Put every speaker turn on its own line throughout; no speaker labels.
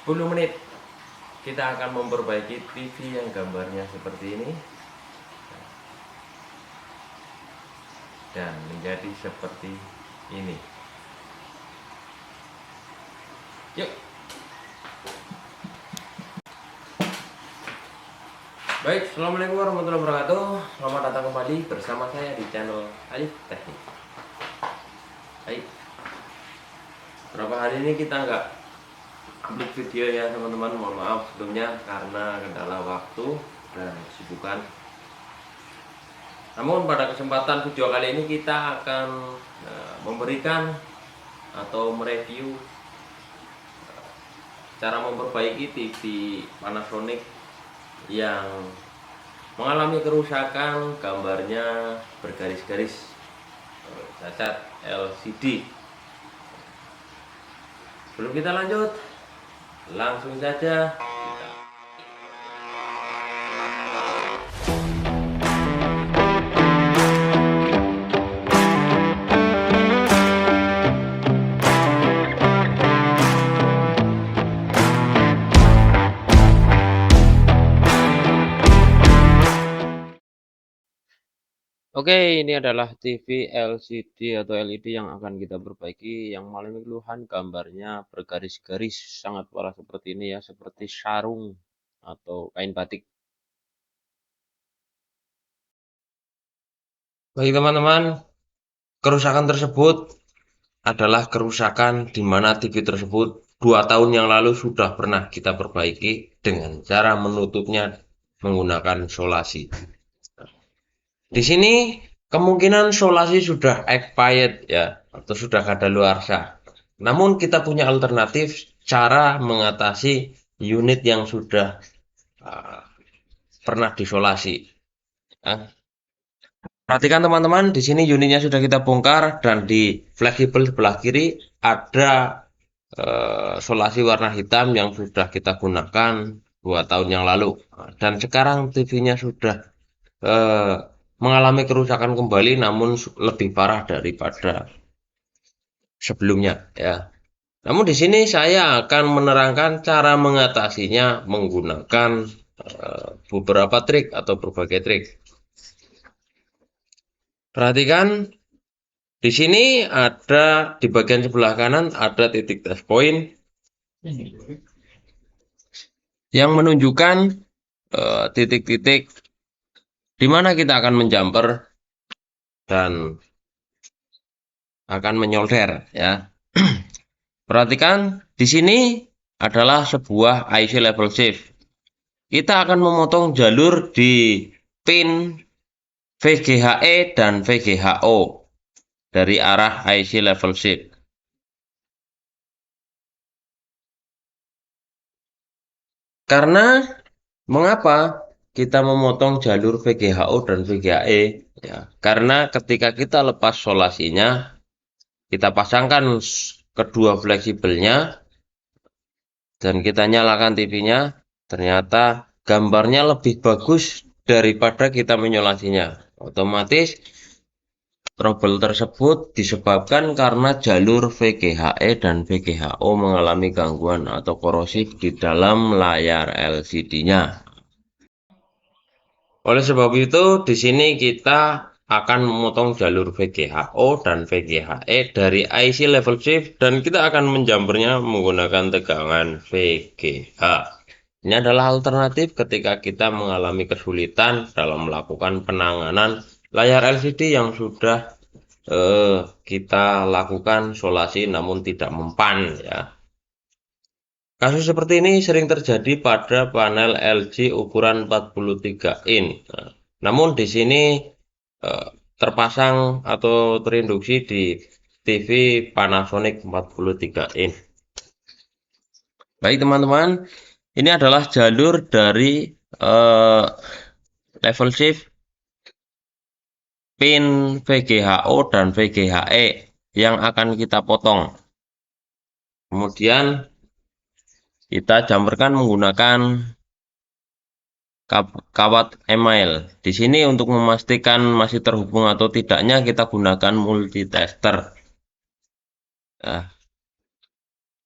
10 menit kita akan memperbaiki TV yang gambarnya seperti ini dan menjadi seperti ini. Yuk. Baik, assalamualaikum warahmatullahi wabarakatuh. Selamat datang kembali bersama saya di channel Alif Teknik. Baik, beberapa hari ini kita nggak upload video ya teman-teman. Mohon maaf sebelumnya karena kendala waktu dan kesibukan. Namun pada kesempatan video kali ini kita akan memberikan atau mereview cara memperbaiki TV Panasonic yang mengalami kerusakan, gambarnya bergaris-garis, cacat LCD. Sebelum kita lanjut, langsung saja Oke, ini adalah TV LCD atau LED yang akan kita perbaiki, yang mengalami keluhan gambarnya bergaris-garis sangat parah seperti ini ya, seperti sarung atau kain batik. Bagi teman-teman, kerusakan tersebut adalah kerusakan di mana TV tersebut 2 tahun yang lalu sudah pernah kita perbaiki dengan cara menutupnya menggunakan solasi. Di sini kemungkinan solasi sudah expired ya, atau sudah kadaluarsa. Namun kita punya alternatif cara mengatasi unit yang sudah pernah disolasi. Perhatikan teman-teman, di sini unitnya sudah kita bongkar dan di fleksibel sebelah kiri ada solasi warna hitam yang sudah kita gunakan 2 tahun yang lalu. Dan sekarang TV-nya sudah mengalami kerusakan kembali, namun lebih parah daripada sebelumnya ya. Namun di sini saya akan menerangkan cara mengatasinya menggunakan beberapa trik atau berbagai trik. Perhatikan di sini ada di bagian sebelah kanan ada titik touch point yang menunjukkan titik-titik di mana kita akan menjumper dan akan menyolder ya. Perhatikan di sini adalah sebuah IC level shift. Kita akan memotong jalur di pin VGHE dan VGHO dari arah IC level shift. Karena mengapa kita memotong jalur VGHO dan VGHE ya, karena ketika kita lepas solasinya, kita pasangkan kedua fleksibelnya dan kita nyalakan TV-nya, ternyata gambarnya lebih bagus daripada kita menyolasinya. Otomatis trouble tersebut disebabkan karena jalur VGHE dan VGHO mengalami gangguan atau korosif di dalam layar LCD-nya. Oleh sebab itu, di sini kita akan memotong jalur VGHO dan VGHE dari IC level shift dan kita akan menjumpernya menggunakan tegangan VGH. Ini adalah alternatif ketika kita mengalami kesulitan dalam melakukan penanganan layar LCD yang sudah kita lakukan solasi namun tidak mempan ya. Kasus seperti ini sering terjadi pada panel LG ukuran 43 in. Namun di sini terpasang atau terinduksi di TV Panasonic 43 in. Baik teman-teman, ini adalah jalur dari level shift pin VGHO dan VGHE yang akan kita potong. Kemudian kita jumperkan menggunakan kawat email. Di sini untuk memastikan masih terhubung atau tidaknya kita gunakan multitester. Nah,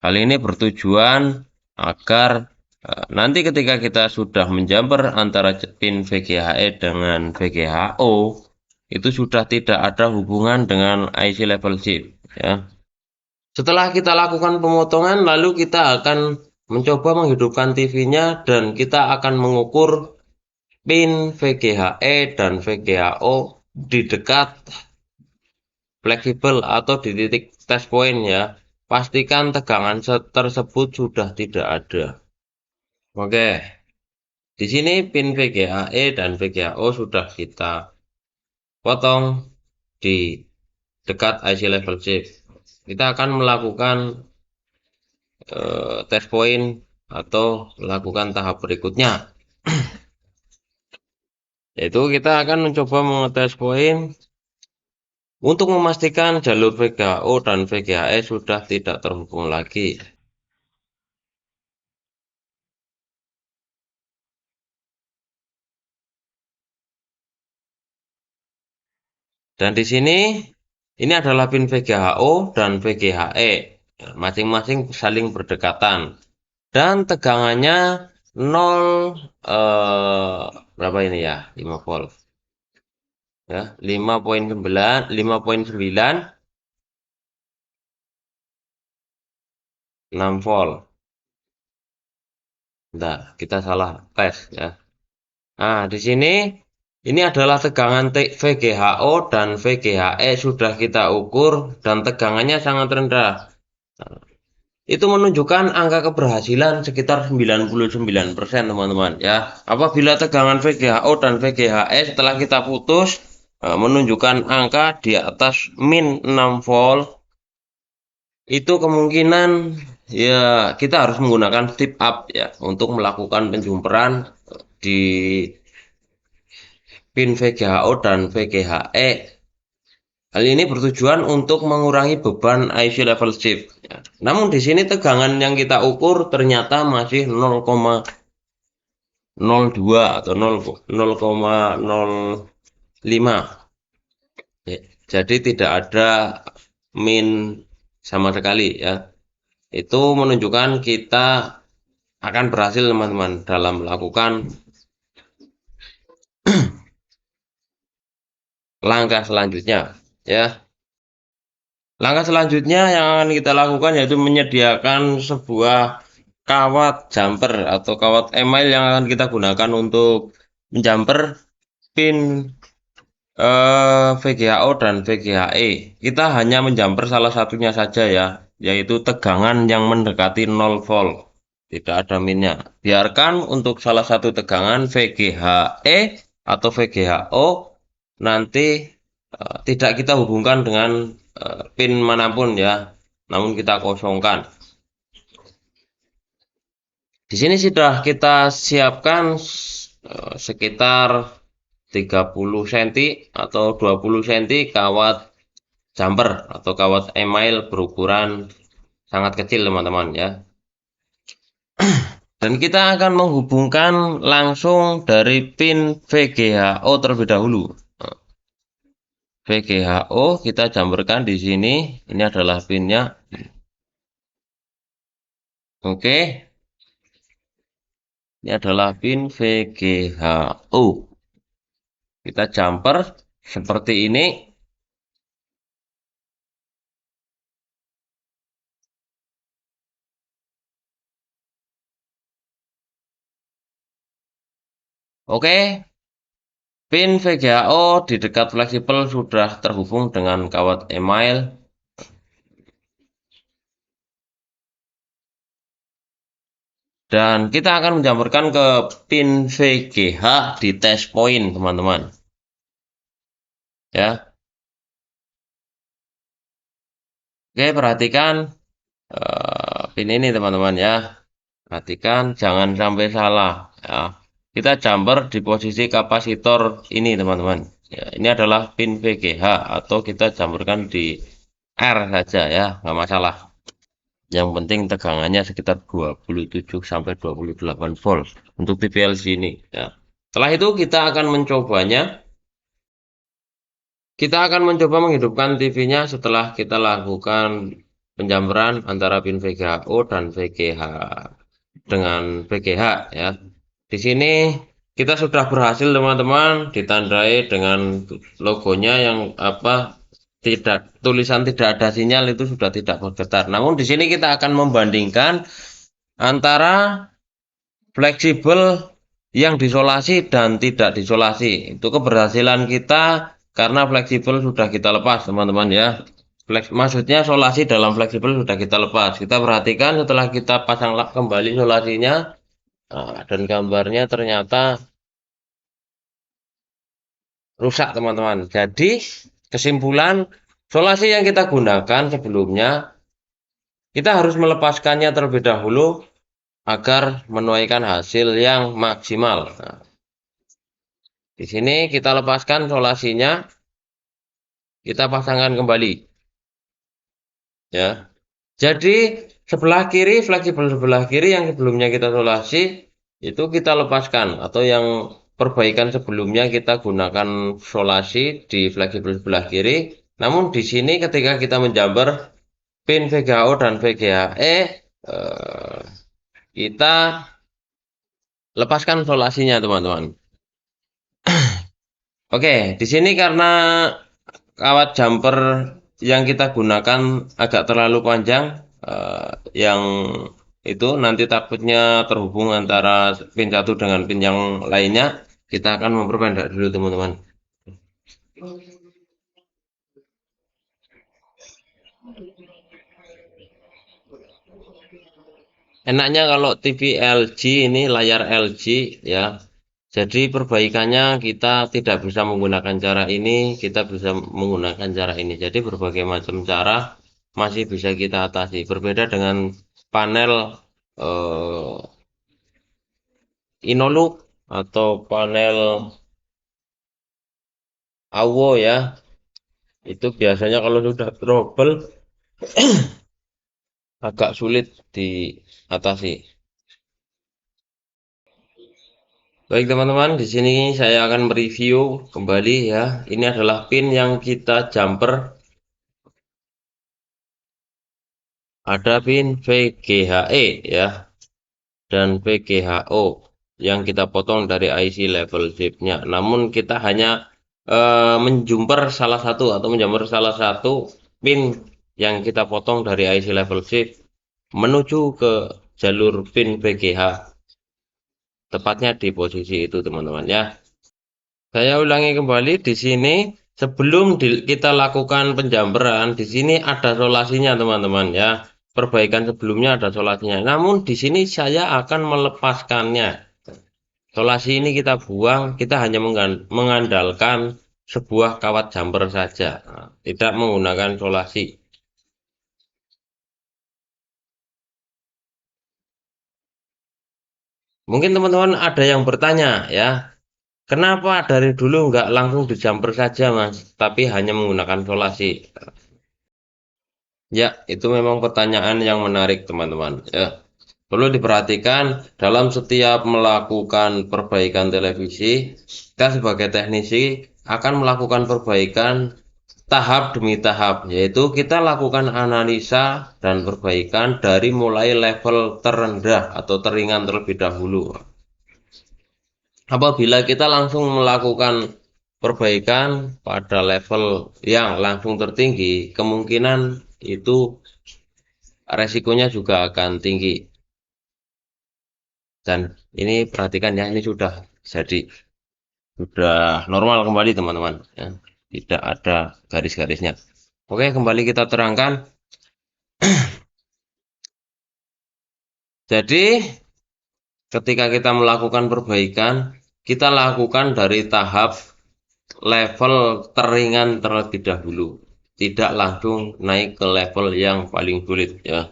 hal ini bertujuan agar nanti ketika kita sudah menjumper antara pin VGHE dengan VGHO, itu sudah tidak ada hubungan dengan IC level shift, ya. Setelah kita lakukan pemotongan, lalu kita akan mencoba menghidupkan TV-nya dan kita akan mengukur pin VGHE dan VGHO di dekat fleksibel atau di titik test point, ya. Pastikan tegangan tersebut sudah tidak ada. Oke, di sini pin VGHE dan VGHO sudah kita potong di dekat IC level shift. Kita akan melakukan test point atau lakukan tahap berikutnya, yaitu kita akan mencoba mengetes point untuk memastikan jalur VGHO dan VGHE sudah tidak terhubung lagi. Dan di sini ini adalah pin VGHO dan VGHE, masing-masing saling berdekatan dan tegangannya 0 berapa ini ya, 5 volt ya, 5,9 6 volt. Nah, kita salah tes, ya. Nah, di sini ini adalah tegangan VGHO dan VGHE sudah kita ukur dan tegangannya sangat rendah. Itu menunjukkan angka keberhasilan sekitar 99%, teman-teman, ya. Apabila tegangan VGHO dan VGHE setelah kita putus menunjukkan angka di atas min 6 volt, itu kemungkinan ya kita harus menggunakan step up, ya, untuk melakukan penjumperan di pin VGHO dan VGHE. Hal ini bertujuan untuk mengurangi beban IC level shift, ya. Namun di sini tegangan yang kita ukur ternyata masih 0,02 atau 0,05. Ya, jadi tidak ada min sama sekali, ya. Itu menunjukkan kita akan berhasil, teman-teman, dalam melakukan langkah selanjutnya, ya. Langkah selanjutnya yang akan kita lakukan yaitu menyediakan sebuah kawat jumper atau kawat email yang akan kita gunakan untuk menjumper pin VGHO dan VGHE. Kita hanya menjumper salah satunya saja, ya, yaitu tegangan yang mendekati 0 volt. Tidak ada minnya. Biarkan untuk salah satu tegangan VGHE atau VGHO nanti tidak kita hubungkan dengan pin manapun, ya, namun kita kosongkan. Di sini sudah kita siapkan sekitar 30 cm atau 20 cm kawat jumper atau kawat email berukuran sangat kecil, teman-teman, ya. Dan kita akan menghubungkan langsung dari pin VGHO terlebih dahulu. VGHO kita jumperkan di sini. Ini adalah pinnya. Oke. Ini adalah pin VGHO. Kita jumper seperti ini. Oke. Pin VGHO di dekat fleksibel sudah terhubung dengan kawat email. Dan kita akan menjamurkan ke pin VGH di test point, teman-teman, ya. Oke, perhatikan pin ini, teman-teman, ya. Perhatikan jangan sampai salah, ya. Kita jumper di posisi kapasitor ini, teman-teman, ya. Ini adalah pin VGH atau kita jumperkan di R saja, ya, nggak masalah. Yang penting tegangannya sekitar 27 sampai 28 volt untuk TPLC ini, ya. Setelah itu kita akan mencobanya. Kita akan mencoba menghidupkan TV-nya setelah kita lakukan penjamperan antara pin VGHO dan VGH. dengan VGH ya. Di sini kita sudah berhasil teman-teman, ditandai dengan logonya yang apa, tidak, tulisan tidak ada sinyal itu sudah tidak bergetar. Namun di sini kita akan membandingkan antara fleksibel yang disolasi dan tidak disolasi. Itu keberhasilan kita karena fleksibel sudah kita lepas teman-teman ya. Maksudnya solasi dalam fleksibel sudah kita lepas. Kita perhatikan setelah kita pasang kembali solasinya, dan gambarnya ternyata rusak teman-teman. Jadi kesimpulan, solasi yang kita gunakan sebelumnya kita harus melepaskannya terlebih dahulu agar menuaikan hasil yang maksimal. Nah, di sini kita lepaskan solasinya, kita pasangkan kembali ya. Jadi sebelah kiri, fleksibel sebelah kiri yang sebelumnya kita solasi itu kita lepaskan, atau yang perbaikan sebelumnya kita gunakan solasi di fleksibel sebelah kiri. Namun di sini ketika kita menjamper pin VGA-O dan VGA-E, kita lepaskan solasinya teman-teman. Oke, di sini karena kawat jumper yang kita gunakan agak terlalu panjang, yang itu nanti takutnya terhubung antara pin satu dengan pin yang lainnya, kita akan memperpendek dulu teman-teman. Enaknya kalau TV LG ini layar LG ya. Jadi perbaikannya kita tidak bisa menggunakan cara ini, kita bisa menggunakan cara ini. Jadi berbagai macam cara masih bisa kita atasi. Berbeda dengan panel eh, Inolux atau panel AWO ya. Itu biasanya kalau sudah trouble agak sulit diatasi. Baik teman-teman, di sini saya akan mereview kembali ya. Ini adalah pin yang kita jumper. Ada pin VGHE ya dan VGHO yang kita potong dari IC level chipnya. Namun kita hanya menjumper salah satu atau menjumper salah satu pin yang kita potong dari IC level chip menuju ke jalur pin VGH. Tepatnya di posisi itu teman-teman ya. Saya ulangi kembali di sini, sebelum kita lakukan penjamperan, di sini ada solasinya teman-teman ya. Perbaikan sebelumnya ada solasinya. Namun di sini saya akan melepaskannya. Solasi ini kita buang, kita hanya mengandalkan sebuah kawat jumper saja, tidak menggunakan solasi. Mungkin teman-teman ada yang bertanya ya, kenapa dari dulu nggak langsung di jumper saja mas, tapi hanya menggunakan solasi? Ya, itu memang pertanyaan yang menarik teman-teman ya. Perlu diperhatikan dalam setiap melakukan perbaikan televisi, kita sebagai teknisi akan melakukan perbaikan tahap demi tahap, yaitu kita lakukan analisa dan perbaikan dari mulai level terendah atau teringan terlebih dahulu. Apabila kita langsung melakukan perbaikan pada level yang langsung tertinggi, kemungkinan itu resikonya juga akan tinggi. Dan ini perhatikan ya, ini sudah jadi, sudah normal kembali teman-teman ya. Tidak ada garis-garisnya. Oke, kembali kita terangkan. Jadi ketika kita melakukan perbaikan, kita lakukan dari tahap level teringan terlebih dahulu, tidak langsung naik ke level yang paling sulit ya.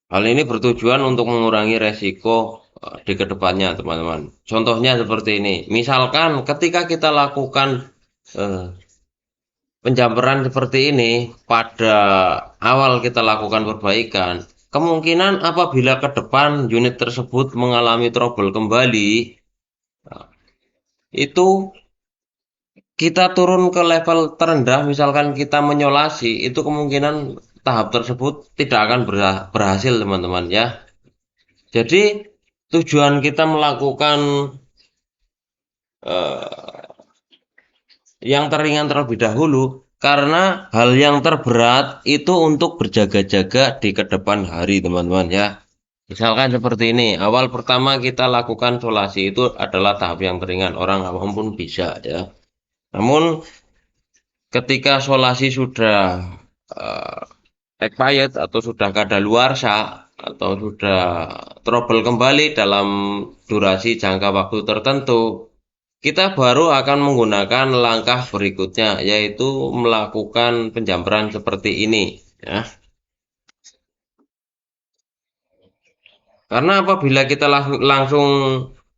Hal ini bertujuan untuk mengurangi resiko di kedepannya teman-teman. Contohnya seperti ini, misalkan ketika kita lakukan penjamperan seperti ini pada awal kita lakukan perbaikan, kemungkinan apabila ke depan unit tersebut mengalami trouble kembali, itu kita turun ke level terendah, misalkan kita menyolasi, itu kemungkinan tahap tersebut tidak akan berhasil teman-teman ya. Jadi tujuan kita melakukan eh, yang teringan terlebih dahulu karena hal yang terberat itu untuk berjaga-jaga di kedepan hari, teman-teman ya. Misalkan seperti ini, awal pertama kita lakukan solasi itu adalah tahap yang teringan, orang awam pun bisa ya. Namun ketika solasi sudah eh, expired atau sudah kadaluarsa atau sudah trouble kembali dalam durasi jangka waktu tertentu, kita baru akan menggunakan langkah berikutnya, yaitu melakukan penjamperan seperti ini ya. Karena apabila kita langsung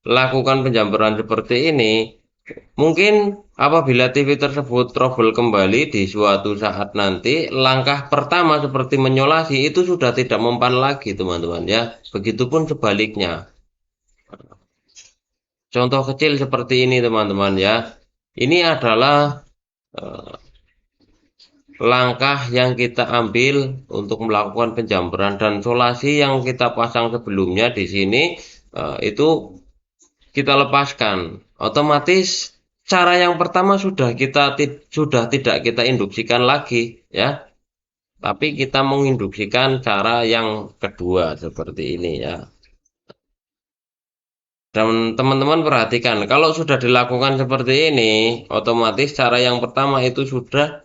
lakukan penjamperan seperti ini, mungkin apabila TV tersebut trouble kembali di suatu saat nanti, langkah pertama seperti menyolasi itu sudah tidak mempan lagi, teman-teman ya. Begitupun sebaliknya. Contoh kecil seperti ini, teman-teman ya. Ini adalah eh, langkah yang kita ambil untuk melakukan penjamperan dan solasi yang kita pasang sebelumnya di sini itu kita lepaskan. Otomatis cara yang pertama sudah tidak kita induksikan lagi ya, tapi kita menginduksikan cara yang kedua seperti ini ya. Dan teman-teman perhatikan, kalau sudah dilakukan seperti ini, otomatis cara yang pertama itu sudah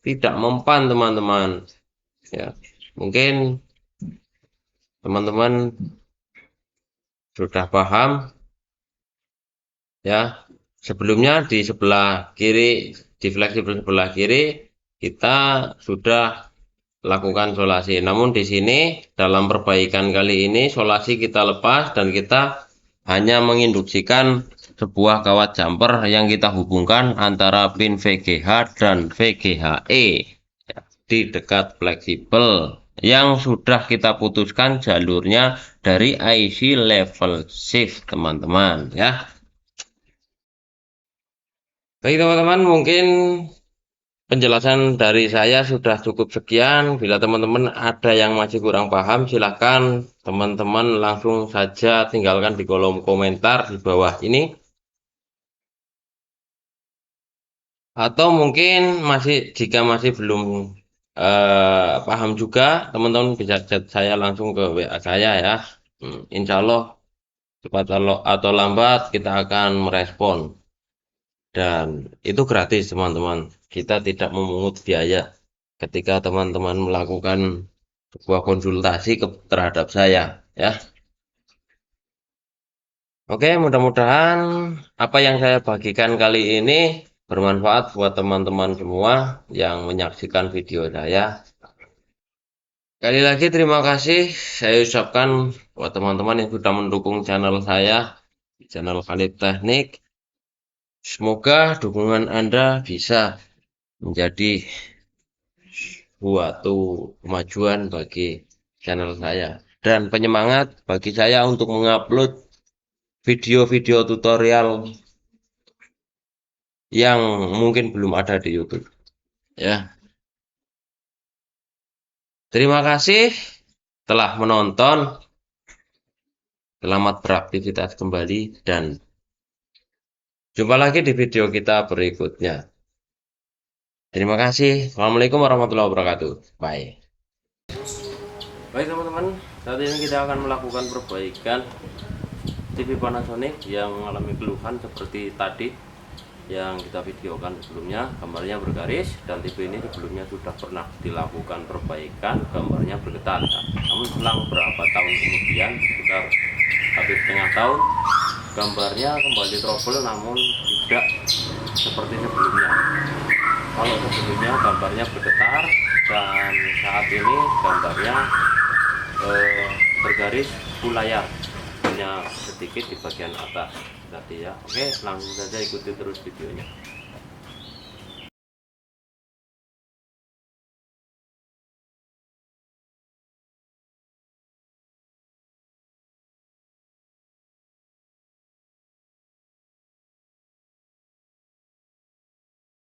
tidak mempan, teman-teman. Ya, mungkin teman-teman sudah paham ya. Sebelumnya di sebelah kiri, di fleksibel sebelah kiri kita sudah lakukan solasi. Namun di sini dalam perbaikan kali ini solasi kita lepas dan kita hanya menginduksikan sebuah kawat jumper yang kita hubungkan antara pin VGH dan VGHE di dekat fleksibel yang sudah kita putuskan jalurnya dari IC level shift, teman-teman ya. Baik teman-teman, mungkin penjelasan dari saya sudah cukup sekian. Bila teman-teman ada yang masih kurang paham, silahkan teman-teman langsung saja tinggalkan di kolom komentar di bawah ini. Atau mungkin jika masih belum paham juga, teman-teman bisa chat saya langsung ke WA saya ya. Insya Allah cepat atau lambat kita akan merespon. Dan itu gratis, teman-teman. Kita tidak memungut biaya ketika teman-teman melakukan sebuah konsultasi terhadap saya ya. Oke, mudah-mudahan apa yang saya bagikan kali ini bermanfaat buat teman-teman semua yang menyaksikan video saya. Sekali lagi terima kasih saya ucapkan buat teman-teman yang sudah mendukung channel saya, channel Khalid Teknik. Semoga dukungan Anda bisa menjadi suatu kemajuan bagi channel saya dan penyemangat bagi saya untuk mengupload video-video tutorial yang mungkin belum ada di YouTube ya. Terima kasih telah menonton. Selamat beraktivitas kembali dan jumpa lagi di video kita berikutnya. Terima kasih. Assalamualaikum warahmatullahi wabarakatuh. Bye. Baik teman-teman, saat ini kita akan melakukan perbaikan TV Panasonic yang mengalami keluhan seperti tadi yang kita videokan sebelumnya. Gambarnya bergaris dan TV ini sebelumnya sudah pernah dilakukan perbaikan, gambarnya bergetar. Namun selang beberapa tahun kemudian, sekitar hampir setengah tahun, gambarnya kembali trouble namun tidak seperti sebelumnya. Kalau sebelumnya gambarnya bergetar dan saat ini gambarnya bergaris full layar, hanya sedikit di bagian atas tadi ya. Oke, langsung saja ikuti terus videonya.